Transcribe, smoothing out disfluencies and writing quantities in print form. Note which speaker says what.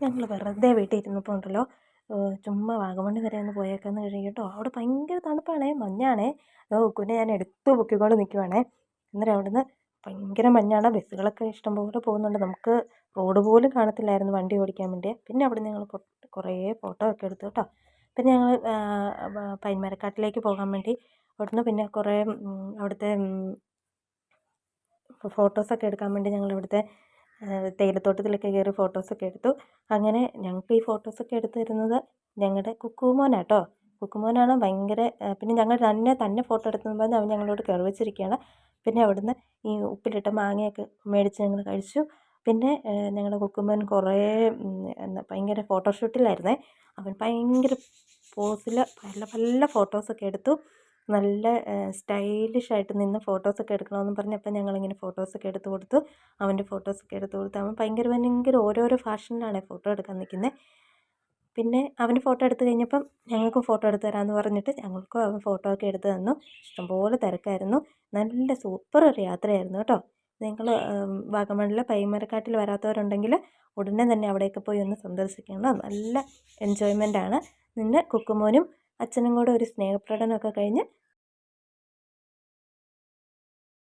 Speaker 1: ഞങ്ങൾ വെറുതെ വീട്ടിൽ ഇരുന്നപ്പോൾ ഉണ്ടല്ലോ ചുമ്മാ വാഗമണ്ണി വരെ ഒന്ന് പോയേക്കാന്ന് കഴിയും കേട്ടോ. അവിടെ ഭയങ്കര തണുപ്പാണേ, മഞ്ഞാണേ. കുഞ്ഞെ ഞാൻ എടുത്തു പൊക്കിക്കൊണ്ട് നിൽക്കുവാണേ. അന്നേരം അവിടുന്ന് ഭയങ്കര മഞ്ഞാണ്. ബസ്സുകളൊക്കെ ഇഷ്ടംപോലെ പോകുന്നുണ്ട്. നമുക്ക് റോഡ് പോലും കാണത്തില്ലായിരുന്നു വണ്ടി ഓടിക്കാൻ വേണ്ടി. പിന്നെ അവിടെ ഞങ്ങൾ കുറേ ഫോട്ടോ ഒക്കെ എടുത്തു കേട്ടോ. പിന്നെ ഞങ്ങൾ പൈന്മരക്കാട്ടിലേക്ക് പോകാൻ വേണ്ടി അവിടുന്ന് പിന്നെ കുറേ അവിടുത്തെ ഫോട്ടോസൊക്കെ എടുക്കാൻ വേണ്ടി ഞങ്ങൾ ഇവിടുത്തെ തേയിലത്തോട്ടത്തിലൊക്കെ കയറി ഫോട്ടോസൊക്കെ എടുത്തു. അങ്ങനെ ഞങ്ങൾക്ക് ഈ ഫോട്ടോസൊക്കെ എടുത്തു തരുന്നത് ഞങ്ങളുടെ കുക്കുമോനാട്ടോ. കുക്കുമോനാണ് ഭയങ്കര പിന്നെ ഞങ്ങൾ തന്നെ ഫോട്ടോ എടുത്തെന്ന് പറഞ്ഞ് അവൻ ഞങ്ങളോട് കെറുവിച്ചിരിക്കുകയാണ്. പിന്നെ അവിടുന്ന് ഈ ഉപ്പിലിട്ട മാങ്ങയൊക്കെ മേടിച്ച് ഞങ്ങൾ കഴിച്ചു. പിന്നെ ഞങ്ങളുടെ കുക്കുമോൻ കുറേ ഭയങ്കര ഫോട്ടോഷൂട്ടിലായിരുന്നേ. അവൻ ഭയങ്കര പോസിൽ പല പല ഫോട്ടോസൊക്കെ എടുത്തു. നല്ല സ്റ്റൈലിഷായിട്ട് നിന്ന് ഫോട്ടോസൊക്കെ എടുക്കണമെന്ന് പറഞ്ഞപ്പോൾ ഞങ്ങളിങ്ങനെ ഫോട്ടോസൊക്കെ എടുത്ത് കൊടുത്തു. അവൻ്റെ ഫോട്ടോസൊക്കെ എടുത്ത് കൊടുത്തു. അവൻ ഭയങ്കര ഓരോരോ ഫാഷനിലാണ് ഫോട്ടോ എടുക്കാൻ നിൽക്കുന്നത്. പിന്നെ അവൻ്റെ ഫോട്ടോ എടുത്ത് കഴിഞ്ഞപ്പം ഞങ്ങൾക്കും ഫോട്ടോ എടുത്ത് തരാമെന്ന് പറഞ്ഞിട്ട് ഞങ്ങൾക്കും അവൻ ഫോട്ടോ ഒക്കെ എടുത്ത് തന്നു. ഇഷ്ടംപോലെ തിരക്കായിരുന്നു. നല്ല സൂപ്പർ ഒരു യാത്രയായിരുന്നു കേട്ടോ. നിങ്ങൾ വാഗമണ്ണിൽ പൈന്മരക്കാട്ടിൽ വരാത്തവരുണ്ടെങ്കിൽ ഉടനെ തന്നെ അവിടെയൊക്കെ പോയി ഒന്ന് സന്ദർശിക്കണം. നല്ല എൻജോയ്മെൻ്റാണ്. കുക്കുമോനും അച്ഛനും കൂടെ ഒരു സ്നേഹപ്രകടനമൊക്കെ കഴിഞ്ഞ്